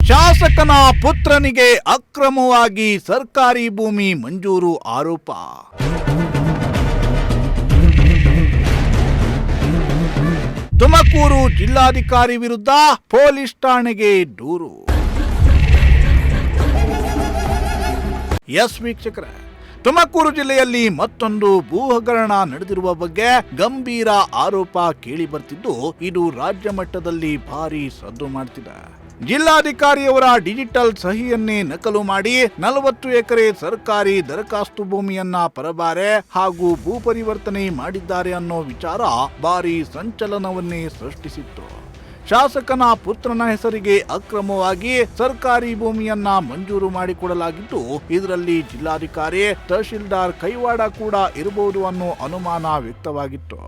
ಶಾಸಕನ ಪುತ್ರನಿಗೆ ಅಕ್ರಮವಾಗಿ ಸರ್ಕಾರಿ ಭೂಮಿ ಮಂಜೂರು ಆರೋಪ. ತುಮಕೂರು ಜಿಲ್ಲಾಧಿಕಾರಿ ವಿರುದ್ಧ ಪೊಲೀಸ್ ಠಾಣೆಗೆ ದೂರು. ಎಸ್ ವೀಕ್ಷಕರೇ, ತುಮಕೂರು ಜಿಲ್ಲೆಯಲ್ಲಿ ಮತ್ತೊಂದು ಭೂ ಹಗರಣ ನಡೆದಿರುವ ಬಗ್ಗೆ ಗಂಭೀರ ಆರೋಪ ಕೇಳಿ ಬರ್ತಿದ್ದು, ಇದು ರಾಜ್ಯ ಮಟ್ಟದಲ್ಲಿ ಭಾರಿ ಸದ್ದು ಮಾಡ್ತಿದೆ. ಜಿಲ್ಲಾಧಿಕಾರಿಯವರ ಡಿಜಿಟಲ್ ಸಹಿಯನ್ನೇ ನಕಲು ಮಾಡಿ 40 ಎಕರೆ ಸರ್ಕಾರಿ ದರಖಾಸ್ತು ಭೂಮಿಯನ್ನ ಪರಬಾರೆ ಹಾಗೂ ಭೂ ಪರಿವರ್ತನೆ ಮಾಡಿದ್ದಾರೆ ಅನ್ನೋ ವಿಚಾರ ಭಾರಿ ಸಂಚಲನವನ್ನೇ ಸೃಷ್ಟಿಸಿತ್ತು. ಶಾಸಕನ ಪುತ್ರನ ಹೆಸರಿಗೆ ಅಕ್ರಮವಾಗಿ ಸರ್ಕಾರಿ ಭೂಮಿಯನ್ನ ಮಂಜೂರು ಮಾಡಿಕೊಡಲಾಗಿದ್ದು, ಇದರಲ್ಲಿ ಜಿಲ್ಲಾಧಿಕಾರಿ, ತಹಶೀಲ್ದಾರ್ ಕೈವಾಡ ಕೂಡ ಇರಬಹುದು ಅನ್ನೋ ಅನುಮಾನ ವ್ಯಕ್ತವಾಗಿತ್ತು.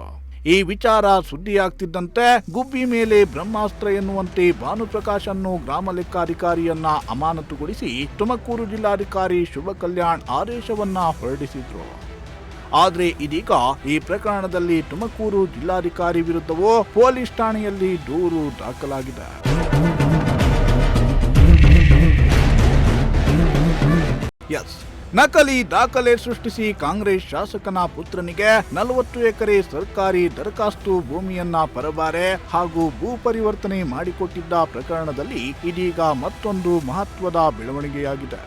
ಈ ವಿಚಾರ ಸುದ್ದಿಯಾಗ್ತಿದ್ದಂತೆ ಗುಬ್ಬಿ ಮೇಲೆ ಬ್ರಹ್ಮಾಸ್ತ್ರ ಎನ್ನುವಂತೆ ಭಾನುಪ್ರಕಾಶ್ ಅನ್ನು ಗ್ರಾಮ ಲೆಕ್ಕಾಧಿಕಾರಿಯನ್ನ ಅಮಾನತುಗೊಳಿಸಿ ತುಮಕೂರು ಜಿಲ್ಲಾಧಿಕಾರಿ ಶುಭ ಕಲ್ಯಾಣ್ ಆದೇಶವನ್ನ ಹೊರಡಿಸಿದ್ರು. ಆದ್ರೆ ಇದೀಗ ಈ ಪ್ರಕರಣದಲ್ಲಿ ತುಮಕೂರು ಜಿಲ್ಲಾಧಿಕಾರಿ ವಿರುದ್ಧವೂ ಪೊಲೀಸ್ ಠಾಣೆಯಲ್ಲಿ ದೂರು ದಾಖಲಾಗಿದೆ. ನಕಲಿ ದಾಖಲೆ ಸೃಷ್ಟಿಸಿ ಕಾಂಗ್ರೆಸ್ ಶಾಸಕನ ಪುತ್ರನಿಗೆ 40 ಎಕರೆ ಸರ್ಕಾರಿ ದರಖಾಸ್ತು ಭೂಮಿಯನ್ನ ಪರಬಾರೆ ಹಾಗೂ ಭೂ ಪರಿವರ್ತನೆ ಮಾಡಿಕೊಟ್ಟಿದ್ದ ಪ್ರಕರಣದಲ್ಲಿ ಇದೀಗ ಮತ್ತೊಂದು ಮಹತ್ವದ ಬೆಳವಣಿಗೆಯಾಗಿದೆ.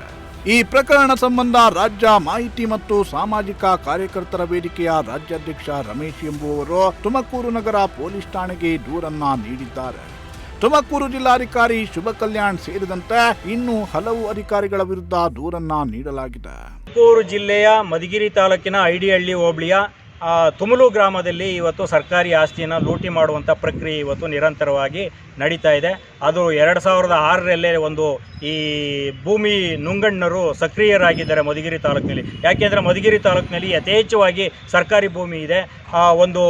ಈ ಪ್ರಕರಣ ಸಂಬಂಧ ರಾಜ್ಯ ಮಾಹಿತಿ ಮತ್ತು ಸಾಮಾಜಿಕ ಕಾರ್ಯಕರ್ತರ ವೇದಿಕೆಯ ರಾಜ್ಯಾಧ್ಯಕ್ಷ ರಮೇಶ್ ಎಂಬುವವರು ತುಮಕೂರು ನಗರ ಪೊಲೀಸ್ ಠಾಣೆಗೆ ದೂರನ್ನ ನೀಡಿದ್ದಾರೆ. ತುಮಕೂರು ಜಿಲ್ಲಾಧಿಕಾರಿ ಶುಭ ಕಲ್ಯಾಣ್ ಸೇರಿದಂತೆ ಇನ್ನೂ ಹಲವು ಅಧಿಕಾರಿಗಳ ವಿರುದ್ಧ ದೂರನ್ನ ನೀಡಲಾಗಿದೆ. ತುಮಕೂರು ಜಿಲ್ಲೆಯ ಮಧುಗಿರಿ ತಾಲೂಕಿನ ಐಡಿಹಳ್ಳಿ ಹೋಬಳಿಯ ತುಮಲು ಗ್ರಾಮದಲ್ಲಿ ಇವತ್ತು ಸರ್ಕಾರಿ ಆಸ್ತಿಯನ್ನು ಲೂಟಿ ಮಾಡುವಂಥ ಪ್ರಕ್ರಿಯೆ ಇವತ್ತು ನಿರಂತರವಾಗಿ ನಡೀತಾ ಇದೆ. ಅದು 2006ರಲ್ಲೇ ಒಂದು ಈ ಭೂಮಿ ನುಂಗಣ್ಣರು ಸಕ್ರಿಯರಾಗಿದ್ದಾರೆ ಮಧುಗಿರಿ ತಾಲೂಕಿನಲ್ಲಿ. ಯಾಕೆಂದರೆ ಮಧುಗಿರಿ ತಾಲೂಕಿನಲ್ಲಿ ಯಥೇಚ್ಛವಾಗಿ ಸರ್ಕಾರಿ ಭೂಮಿ ಇದೆ. ಒಂದು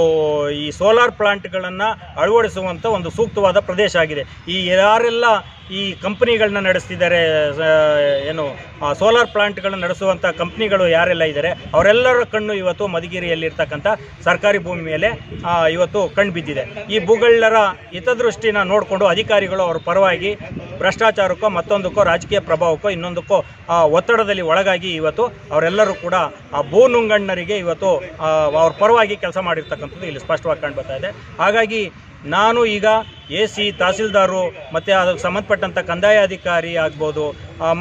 ಈ ಸೋಲಾರ್ ಪ್ಲಾಂಟ್ಗಳನ್ನು ಅಳವಡಿಸುವಂಥ ಒಂದು ಸೂಕ್ತವಾದ ಪ್ರದೇಶ ಆಗಿದೆ. ಈ ಯಾರೆಲ್ಲ ಈ ಕಂಪ್ನಿಗಳನ್ನ ನಡೆಸ್ತಿದ್ದಾರೆ, ಏನು ಸೋಲಾರ್ ಪ್ಲಾಂಟ್ಗಳನ್ನ ನಡೆಸುವಂಥ ಕಂಪ್ನಿಗಳು ಯಾರೆಲ್ಲ ಇದ್ದಾರೆ ಅವರೆಲ್ಲರ ಕಣ್ಣು ಇವತ್ತು ಮಧುಗಿರಿಯಲ್ಲಿರ್ತಕ್ಕಂಥ ಸರ್ಕಾರಿ ಭೂಮಿ ಮೇಲೆ ಇವತ್ತು ಕಣ್ಣು ಬಿದ್ದಿದೆ. ಈ ಭೂಗಳ್ಳರ ಹಿತದೃಷ್ಟಿನ ನೋಡಿಕೊಂಡು ಅಧಿಕಾರಿಗಳು ಅವರ ಪರವಾಗಿ ಭ್ರಷ್ಟಾಚಾರಕ್ಕೋ ಮತ್ತೊಂದಕ್ಕೋ ರಾಜಕೀಯ ಪ್ರಭಾವಕ್ಕೋ ಇನ್ನೊಂದಕ್ಕೋ ಒತ್ತಡದಲ್ಲಿ ಒಳಗಾಗಿ ಇವತ್ತು ಅವರೆಲ್ಲರೂ ಕೂಡ ಆ ಭೂ ನುಂಗಣ್ಣರಿಗೆ ಇವತ್ತು ಅವ್ರ ಪರವಾಗಿ ಕೆಲಸ ಮಾಡಿರ್ತಕ್ಕಂಥದ್ದು ಇಲ್ಲಿ ಸ್ಪಷ್ಟವಾಗಿ ಕಂಡು ಬರ್ತಾ ಇದೆ. ಹಾಗಾಗಿ ನಾನು ಈಗ AC ತಹಸೀಲ್ದಾರು ಮತ್ತು ಅದಕ್ಕೆ ಸಂಬಂಧಪಟ್ಟಂಥ ಕಂದಾಯ ಅಧಿಕಾರಿ ಆಗ್ಬೋದು,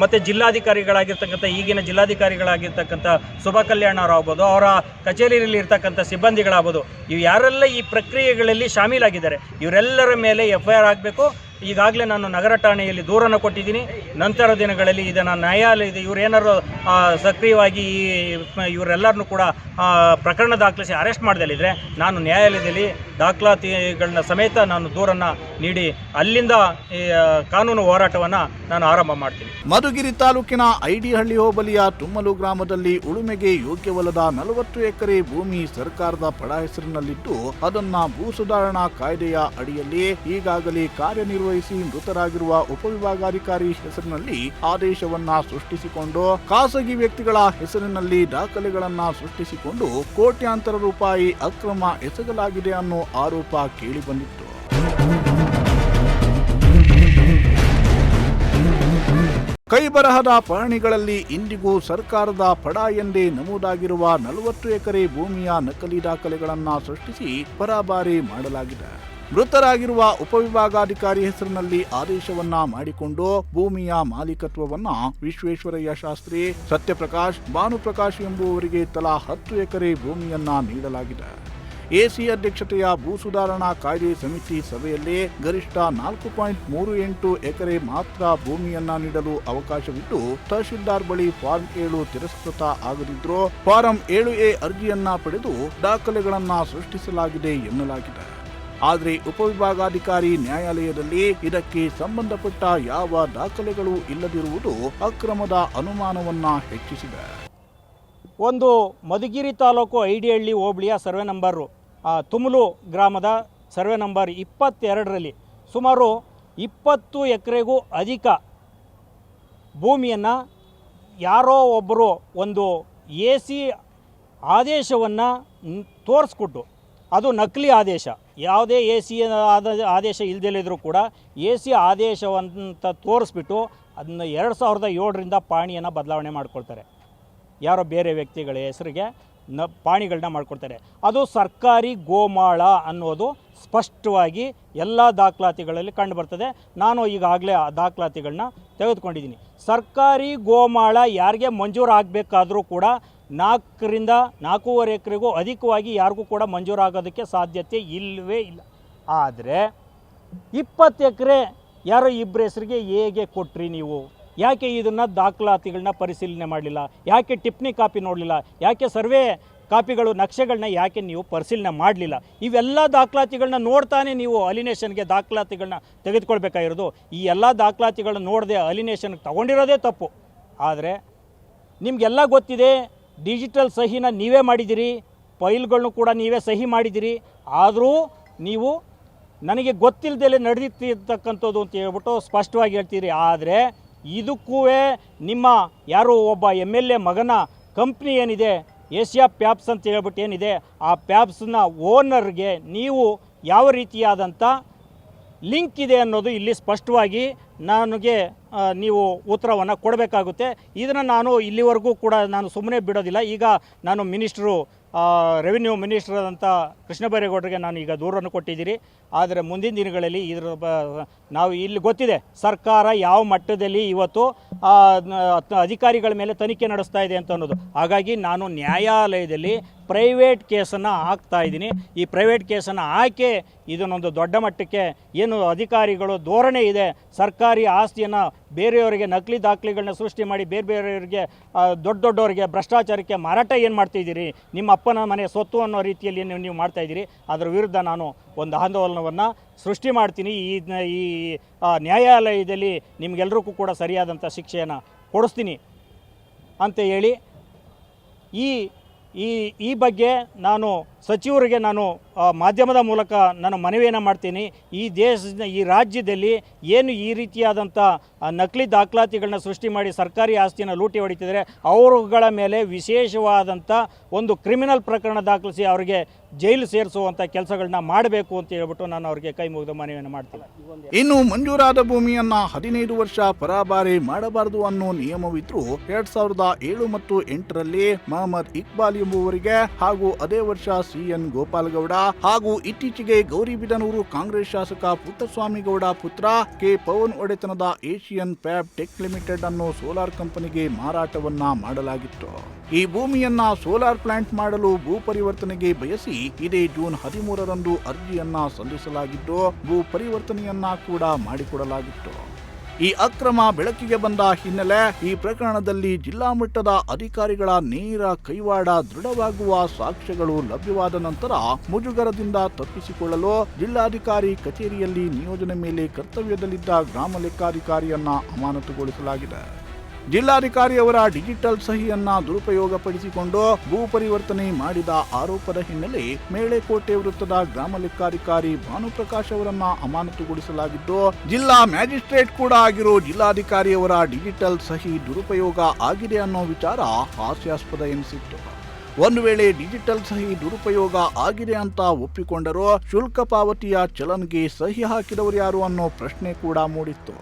ಮತ್ತು ಜಿಲ್ಲಾಧಿಕಾರಿಗಳಾಗಿರ್ತಕ್ಕಂಥ ಈಗಿನ ಜಿಲ್ಲಾಧಿಕಾರಿಗಳಾಗಿರ್ತಕ್ಕಂಥ ಶುಭ ಕಲ್ಯಾಣ್ ಅವರು ಆಗ್ಬೋದು, ಅವರ ಕಚೇರಿಯಲ್ಲಿ ಇರ್ತಕ್ಕಂಥ ಸಿಬ್ಬಂದಿಗಳಾಗ್ಬೋದು, ಇವು ಯಾರೆಲ್ಲ ಈ ಪ್ರಕ್ರಿಯೆಗಳಲ್ಲಿ ಶಾಮೀಲಾಗಿದ್ದಾರೆ ಇವರೆಲ್ಲರ ಮೇಲೆ FIR ಆಗಬೇಕು. ಈಗಾಗಲೇ ನಾನು ನಗರ ಠಾಣೆಯಲ್ಲಿ ದೂರನ್ನು ಕೊಟ್ಟಿದ್ದೀನಿ. ನಂತರ ದಿನಗಳಲ್ಲಿ ಇದನ್ನು ನ್ಯಾಯಾಲಯದ ಇವರೇನಾರು ಸಕ್ರಿಯವಾಗಿ ಇವರೆಲ್ಲರನ್ನೂ ಕೂಡ ಪ್ರಕರಣ ದಾಖಲಿಸಿ ಅರೆಸ್ಟ್ ಮಾಡದಲ್ಲಿದ್ದರೆ ನಾನು ನ್ಯಾಯಾಲಯದಲ್ಲಿ ದಾಖಲಾತಿಗಳನ್ನ ಸಮೇತ ನಾನು ದೂರನ್ನು ನೀಡಿ ಅಲ್ಲಿಂದ ಕಾನೂನು ಹೋರಾಟವನ್ನು ನಾನು ಆರಂಭ ಮಾಡ್ತೀನಿ. ಮಧುಗಿರಿ ತಾಲೂಕಿನ ಐಡಿಹಳ್ಳಿ ಹೋಬಳಿಯ ತುಮ್ಮಲು ಗ್ರಾಮದಲ್ಲಿ ಉಳುಮೆಗೆ ಯೋಗ್ಯವಲ್ಲದ 40 ಎಕರೆ ಭೂಮಿ ಸರ್ಕಾರದ ಪಡ ಹೆಸರಿನಲ್ಲಿದ್ದು, ಅದನ್ನ ಭೂ ಸುಧಾರಣಾ ಕಾಯ್ದೆಯ ಅಡಿಯಲ್ಲಿ ಈಗಾಗಲೇ ಕಾರ್ಯನಿರ್ವಹಿಸಿ ಮೃತರಾಗಿರುವ ಉಪವಿಭಾಗಾಧಿಕಾರಿ ಹೆಸರಿನಲ್ಲಿ ಆದೇಶವನ್ನ ಸೃಷ್ಟಿಸಿಕೊಂಡು ಖಾಸಗಿ ವ್ಯಕ್ತಿಗಳ ಹೆಸರಿನಲ್ಲಿ ದಾಖಲೆಗಳನ್ನ ಸೃಷ್ಟಿಸಿಕೊಂಡು ಕೋಟ್ಯಾಂತರ ರೂಪಾಯಿ ಅಕ್ರಮ ಎಸಗಲಾಗಿದೆ ಅನ್ನೋ ಆರೋಪ ಕೇಳಿಬಂದಿತ್ತು. ಕೈಬರಹದ ಪಹಣಿಗಳಲ್ಲಿ ಇಂದಿಗೂ ಸರ್ಕಾರದ ಪಡ ಎಂದೇ ನಮೂದಾಗಿರುವ 40 ಎಕರೆ ಭೂಮಿಯ ನಕಲಿ ದಾಖಲೆಗಳನ್ನ ಸೃಷ್ಟಿಸಿ ಪರಾಬಾರಿ ಮಾಡಲಾಗಿದೆ. ಮೃತರಾಗಿರುವ ಉಪವಿಭಾಗಾಧಿಕಾರಿ ಹೆಸರಿನಲ್ಲಿ ಆದೇಶವನ್ನ ಮಾಡಿಕೊಂಡು ಭೂಮಿಯ ಮಾಲೀಕತ್ವವನ್ನ ವಿಶ್ವೇಶ್ವರಯ್ಯ ಶಾಸ್ತ್ರಿ, ಸತ್ಯಪ್ರಕಾಶ್, ಭಾನುಪ್ರಕಾಶ್ ಎಂಬುವವರಿಗೆ ತಲಾ 10 ಎಕರೆ ಭೂಮಿಯನ್ನ ನೀಡಲಾಗಿದೆ. AC ಅಧ್ಯಕ್ಷತೆಯ ಭೂ ಸುಧಾರಣಾ ಕಾಯ್ದೆ ಸಮಿತಿ ಸಭೆಯಲ್ಲಿ ಗರಿಷ್ಠ 4.38 ಎಕರೆ ಮಾತ್ರ ಭೂಮಿಯನ್ನ ನೀಡಲು ಅವಕಾಶವಿದ್ದು, ತಹಶೀಲ್ದಾರ್ ಬಳಿ ಫಾರ್ಮ್ 7 ತಿರಸ್ಕೃತ ಆಗದಿದ್ರೂ ಫಾರಂ 7A ಅರ್ಜಿಯನ್ನ ಪಡೆದು ದಾಖಲೆಗಳನ್ನ ಸೃಷ್ಟಿಸಲಾಗಿದೆ ಎನ್ನಲಾಗಿದೆ. ಆದರೆ ಉಪವಿಭಾಗಾಧಿಕಾರಿ ನ್ಯಾಯಾಲಯದಲ್ಲಿ ಇದಕ್ಕೆ ಸಂಬಂಧಪಟ್ಟ ಯಾವ ದಾಖಲೆಗಳು ಇಲ್ಲದಿರುವುದು ಅಕ್ರಮದ ಅನುಮಾನವನ್ನ ಹೆಚ್ಚಿಸಿದೆ. ಒಂದು ಮಧುಗಿರಿ ತಾಲೂಕು ಐಡಿಹಳ್ಳಿ ಹೋಬಳಿಯ ಸರ್ವೆ ನಂಬರು ತುಮಲು ಗ್ರಾಮದ ಸರ್ವೆ ನಂಬರ್ 22ರಲ್ಲಿ ಸುಮಾರು 20 ಎಕರೆಗೂ ಅಧಿಕ ಭೂಮಿಯನ್ನು ಯಾರೋ ಒಬ್ಬರು ಒಂದು AC ಆದೇಶವನ್ನು ತೋರಿಸ್ಕೊಟ್ಟು ಅದು ನಕಲಿ ಆದೇಶ. ಯಾವುದೇ ಎ ಸಿ ಆದೇಶ ಇಲ್ಲದಿದ್ದರೂ ಕೂಡ ಎ ಸಿ ಆದೇಶವಂತ ತೋರಿಸ್ಬಿಟ್ಟು ಅದನ್ನು 2007ರಿಂದ ಪಾಣಿಯನ್ನು ಬದಲಾವಣೆ ಮಾಡ್ಕೊಳ್ತಾರೆ. ಯಾರೋ ಬೇರೆ ವ್ಯಕ್ತಿಗಳ ಹೆಸರಿಗೆ ಪಾಣಿಗಳನ್ನ ಮಾಡ್ಕೊಳ್ತಾರೆ. ಅದು ಸರ್ಕಾರಿ ಗೋಮಾಳ ಅನ್ನೋದು ಸ್ಪಷ್ಟವಾಗಿ ಎಲ್ಲ ದಾಖಲಾತಿಗಳಲ್ಲಿ ಕಂಡುಬರ್ತದೆ. ನಾನು ಈಗಾಗಲೇ ಆ ದಾಖಲಾತಿಗಳನ್ನ ತೆಗೆದುಕೊಂಡಿದ್ದೀನಿ. ಸರ್ಕಾರಿ ಗೋಮಾಳ ಯಾರಿಗೆ ಮಂಜೂರಾಗಬೇಕಾದರೂ ಕೂಡ 4ರಿಂದ 4.5 ಎಕರೆಗೂ ಅಧಿಕವಾಗಿ ಯಾರಿಗೂ ಕೂಡ ಮಂಜೂರಾಗೋದಕ್ಕೆ ಸಾಧ್ಯತೆ ಇಲ್ಲವೇ ಇಲ್ಲ. ಆದರೆ 20 ಎಕರೆ ಯಾರೋ ಇಬ್ಬರ ಹೆಸರಿಗೆ ಹೇಗೆ ಕೊಟ್ರಿ ನೀವು? ಯಾಕೆ ಇದನ್ನು ದಾಖಲಾತಿಗಳನ್ನ ಪರಿಶೀಲನೆ ಮಾಡಲಿಲ್ಲ? ಯಾಕೆ ಟಿಪ್ಪಣಿ ಕಾಪಿ ನೋಡಲಿಲ್ಲ? ಯಾಕೆ ಸರ್ವೆ ಕಾಪಿಗಳು ನಕ್ಷೆಗಳನ್ನ ಯಾಕೆ ನೀವು ಪರಿಶೀಲನೆ ಮಾಡಲಿಲ್ಲ? ಇವೆಲ್ಲ ದಾಖಲಾತಿಗಳನ್ನ ನೋಡ್ತಾನೆ ನೀವು ಅಲಿನೇಷನ್ಗೆ ದಾಖಲಾತಿಗಳನ್ನ ತೆಗೆದುಕೊಳ್ಬೇಕಾಗಿರೋದು. ಈ ಎಲ್ಲ ದಾಖಲಾತಿಗಳನ್ನ ನೋಡದೆ ಅಲಿನೇಷನ್ಗೆ ತಗೊಂಡಿರೋದೇ ತಪ್ಪು. ಆದರೆ ನಿಮಗೆಲ್ಲ ಗೊತ್ತಿದೆ, ಡಿಜಿಟಲ್ ಸಹಿನ ನೀವೇ ಮಾಡಿದ್ದೀರಿ, ಫೈಲ್ಗಳನ್ನು ಕೂಡ ನೀವೇ ಸಹಿ ಮಾಡಿದ್ದೀರಿ. ಆದರೂ ನೀವು ನನಗೆ ಗೊತ್ತಿಲ್ಲದೆ ನಡೆದಿರ್ತಕ್ಕಂಥದ್ದು ಅಂತ ಹೇಳ್ಬಿಟ್ಟು ಸ್ಪಷ್ಟವಾಗಿ ಹೇಳ್ತೀರಿ. ಆದರೆ ಇದಕ್ಕೂ ನಿಮ್ಮ ಯಾರೋ ಒಬ್ಬ MLA ಮಗನ ಕಂಪ್ನಿ ಏನಿದೆ ಏಷ್ಯಾ ಪ್ಯಾಬ್ಸ್ ಅಂತ ಹೇಳ್ಬಿಟ್ಟು ಏನಿದೆ, ಆ ಪ್ಯಾಬ್ಸ್ನ ಓನರ್ಗೆ ನೀವು ಯಾವ ರೀತಿಯಾದಂಥ ಲಿಂಕ್ ಇದೆ ಅನ್ನೋದು ಇಲ್ಲಿ ಸ್ಪಷ್ಟವಾಗಿ ನನಗೆ ನೀವು ಉತ್ತರವನ್ನು ಕೊಡಬೇಕಾಗುತ್ತೆ. ಇದನ್ನು ನಾನು ಇಲ್ಲಿವರೆಗೂ ಕೂಡ ನಾನು ಸುಮ್ಮನೆ ಬಿಡೋದಿಲ್ಲ. ಈಗ ನಾನು ರೆವಿನ್ಯೂ ಮಿನಿಸ್ಟರ್ ಆದಂಥ ಕೃಷ್ಣ ಬೈರೇಗೌಡರಿಗೆ ನಾನು ಈಗ ದೂರನ್ನು ಕೊಟ್ಟಿದ್ದೀರಿ. ಆದರೆ ಮುಂದಿನ ದಿನಗಳಲ್ಲಿ ನಾವು ಇಲ್ಲಿ ಗೊತ್ತಿದೆ ಸರ್ಕಾರ ಯಾವ ಮಟ್ಟದಲ್ಲಿ ಇವತ್ತು ಅಧಿಕಾರಿಗಳ ಮೇಲೆ ತನಿಖೆ ನಡೆಸ್ತಾ ಇದೆ ಅಂತ ಅನ್ನೋದು. ಹಾಗಾಗಿ ನಾನು ನ್ಯಾಯಾಲಯದಲ್ಲಿ ಪ್ರೈವೇಟ್ ಕೇಸನ್ನು ಹಾಕ್ತಾ ಇದ್ದೀನಿ. ಈ ಪ್ರೈವೇಟ್ ಕೇಸನ್ನು ಹಾಕಿ ಇದನ್ನೊಂದು ದೊಡ್ಡ ಮಟ್ಟಕ್ಕೆ ಏನು ಅಧಿಕಾರಿಗಳು ಧೋರಣೆ ಇದೆ, ಸರ್ಕಾರಿ ಆಸ್ತಿಯನ್ನು ಬೇರೆಯವರಿಗೆ ನಕಲಿ ದಾಖಲೆಗಳನ್ನ ಸೃಷ್ಟಿ ಮಾಡಿ ಬೇರೆಯವರಿಗೆ ದೊಡ್ಡವರಿಗೆ ಭ್ರಷ್ಟಾಚಾರಕ್ಕೆ ಮಾರಾಟ ಏನು ಮಾಡ್ತಾಯಿದ್ದೀರಿ, ನಿಮ್ಮ ಅಪ್ಪನ ಮನೆ ಸೊತ್ತು ಅನ್ನೋ ರೀತಿಯಲ್ಲಿ ನೀವು ಮಾಡ್ತಾಯಿದ್ದೀರಿ. ಅದರ ವಿರುದ್ಧ ನಾನು ಒಂದು ಆಂದೋಲನವನ್ನು ಸೃಷ್ಟಿ ಮಾಡ್ತೀನಿ. ಈ ನ್ಯಾಯಾಲಯದಲ್ಲಿ ನಿಮಗೆಲ್ಲರಿಗೂ ಕೂಡ ಸರಿಯಾದಂಥ ಶಿಕ್ಷೆಯನ್ನು ಕೊಡಿಸ್ತೀನಿ ಅಂತ ಹೇಳಿ ಈ ಬಗ್ಗೆ ನಾನು ಸಚಿವರಿಗೆ ನಾನು ಮಾಧ್ಯಮದ ಮೂಲಕ ನಾನು ಮನವಿಯನ್ನು ಮಾಡ್ತೀನಿ. ಈ ರಾಜ್ಯದಲ್ಲಿ ಏನು ಈ ರೀತಿಯಾದಂಥ ನಕಲಿ ದಾಖಲಾತಿಗಳನ್ನ ಸೃಷ್ಟಿ ಮಾಡಿ ಸರ್ಕಾರಿ ಆಸ್ತಿಯನ್ನು ಲೂಟಿ ಹೊಡಿತಿದ್ದಾರೆ, ಅವರುಗಳ ಮೇಲೆ ವಿಶೇಷವಾದಂಥ ಒಂದು ಕ್ರಿಮಿನಲ್ ಪ್ರಕರಣ ದಾಖಲಿಸಿ ಅವರಿಗೆ ಜೈಲು ಸೇರಿಸುವಂಥ ಕೆಲಸಗಳನ್ನ ಮಾಡಬೇಕು ಅಂತ ಹೇಳ್ಬಿಟ್ಟು ನಾನು ಅವರಿಗೆ ಕೈ ಮುಗಿದು ಮನವಿಯನ್ನು ಮಾಡ್ತೀನಿ. ಇನ್ನು ಮಂಜೂರಾದ ಭೂಮಿಯನ್ನ 15 ವರ್ಷ ಪರಾಬಾರಿ ಮಾಡಬಾರದು ಅನ್ನೋ ನಿಯಮವಿದ್ರೂ 2007 ಮತ್ತು 8ರಲ್ಲಿ ಮೊಹಮ್ಮದ್ ಇಕ್ಬಾಲ್ ಎಂಬುವರಿಗೆ ಹಾಗೂ ಅದೇ ವರ್ಷ CN ಗೋಪಾಲಗೌಡ ಹಾಗೂ ಇತ್ತೀಚೆಗೆ ಗೌರಿಬಿದನೂರು ಕಾಂಗ್ರೆಸ್ ಶಾಸಕ ಪುಟ್ಟಸ್ವಾಮಿ ಗೌಡ ಪುತ್ರ ಕೆ ಪವನ್ ಒಡೆತನದ ಏಷಿಯನ್ ಫ್ಯಾಬ್ ಟೆಕ್ ಲಿಮಿಟೆಡ್ ಅನ್ನು ಸೋಲಾರ್ ಕಂಪನಿಗೆ ಮಾರಾಟವನ್ನ ಮಾಡಲಾಗಿತ್ತು. ಈ ಭೂಮಿಯನ್ನ ಸೋಲಾರ್ ಪ್ಲಾಂಟ್ ಮಾಡಲು ಭೂ ಪರಿವರ್ತನೆಗೆ ಬಯಸಿ ಇದೇ ಜೂನ್ 13ರಂದು ಅರ್ಜಿಯನ್ನ ಸಲ್ಲಿಸಲಾಗಿದ್ದು ಭೂ ಪರಿವರ್ತನೆಯನ್ನ ಕೂಡ ಮಾಡಿಕೊಡಲಾಗಿತ್ತು. ಈ ಅಕ್ರಮ ಬೆಳಕಿಗೆ ಬಂದ ಹಿನ್ನೆಲೆ ಈ ಪ್ರಕರಣದಲ್ಲಿ ಜಿಲ್ಲಾ ಮಟ್ಟದ ಅಧಿಕಾರಿಗಳ ನೇರ ಕೈವಾಡ ದೃಢವಾಗುವ ಸಾಕ್ಷ್ಯಗಳು ಲಭ್ಯವಾದ ನಂತರ ಮುಜುಗರದಿಂದ ತಪ್ಪಿಸಿಕೊಳ್ಳಲು ಜಿಲ್ಲಾಧಿಕಾರಿ ಕಚೇರಿಯಲ್ಲಿ ನಿಯೋಜನೆ ಮೇಲೆ ಕರ್ತವ್ಯದಲ್ಲಿದ್ದ ಗ್ರಾಮ ಲೆಕ್ಕಾಧಿಕಾರಿಯನ್ನ ಅಮಾನತುಗೊಳಿಸಲಾಗಿದೆ. ಜಿಲ್ಲಾಧಿಕಾರಿಯವರ ಡಿಜಿಟಲ್ ಸಹಿಯನ್ನ ದುರುಪಯೋಗಪಡಿಸಿಕೊಂಡು ಭೂ ಪರಿವರ್ತನೆ ಮಾಡಿದ ಆರೋಪದ ಹಿನ್ನೆಲೆ ಮೇಳೆಕೋಟೆ ವೃತ್ತದ ಗ್ರಾಮ ಲೆಕ್ಕಾಧಿಕಾರಿ ಭಾನುಪ್ರಕಾಶ್ ಅವರನ್ನ ಅಮಾನತುಗೊಳಿಸಲಾಗಿದ್ದು ಜಿಲ್ಲಾ ಮ್ಯಾಜಿಸ್ಟ್ರೇಟ್ ಕೂಡ ಆಗಿರೋ ಜಿಲ್ಲಾಧಿಕಾರಿಯವರ ಡಿಜಿಟಲ್ ಸಹಿ ದುರುಪಯೋಗ ಆಗಿದೆ ಅನ್ನೋ ವಿಚಾರ ಹಾಸ್ಯಾಸ್ಪದ ಎನಿಸಿತ್ತು. ಒಂದು ವೇಳೆ ಡಿಜಿಟಲ್ ಸಹಿ ದುರುಪಯೋಗ ಆಗಿದೆ ಅಂತ ಒಪ್ಪಿಕೊಂಡರೂ ಶುಲ್ಕ ಪಾವತಿಯ ಚಲನ್ಗೆ ಸಹಿ ಹಾಕಿದವರು ಯಾರು ಅನ್ನೋ ಪ್ರಶ್ನೆ ಕೂಡ ಮೂಡಿತ್ತು.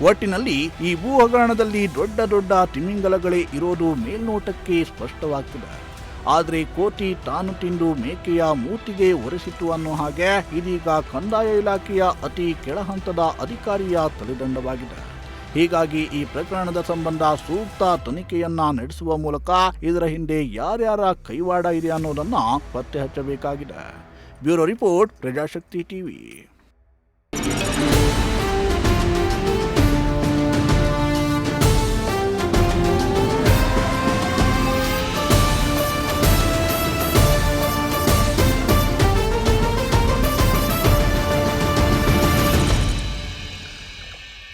ಒಟ್ಟಿನಲ್ಲಿ ಈ ಭೂ ಹಗರಣದಲ್ಲಿ ದೊಡ್ಡ ದೊಡ್ಡ ತಿಮಿಂಗಲಗಳೇ ಇರೋದು ಮೇಲ್ನೋಟಕ್ಕೆ ಸ್ಪಷ್ಟವಾಗ್ತದೆ. ಆದರೆ ಕೋತಿ ತಾನು ತಿಂದು ಮೇಕೆಯ ಮೂತಿಗೆ ಒರೆಸಿತು ಅನ್ನೋ ಹಾಗೆ ಇದೀಗ ಕಂದಾಯ ಇಲಾಖೆಯ ಅತಿ ಕೆಳಹಂತದ ಅಧಿಕಾರಿಯ ತಲೆದಂಡವಾಗಿದೆ. ಹೀಗಾಗಿ ಈ ಪ್ರಕರಣದ ಸಂಬಂಧ ಸೂಕ್ತ ತನಿಖೆಯನ್ನ ನಡೆಸುವ ಮೂಲಕ ಇದರ ಹಿಂದೆ ಯಾರ್ಯಾರ ಕೈವಾಡ ಇದೆ ಅನ್ನೋದನ್ನ ಪತ್ತೆ ಹಚ್ಚಬೇಕಾಗಿದೆ. Bureau report, Prajashakti TV.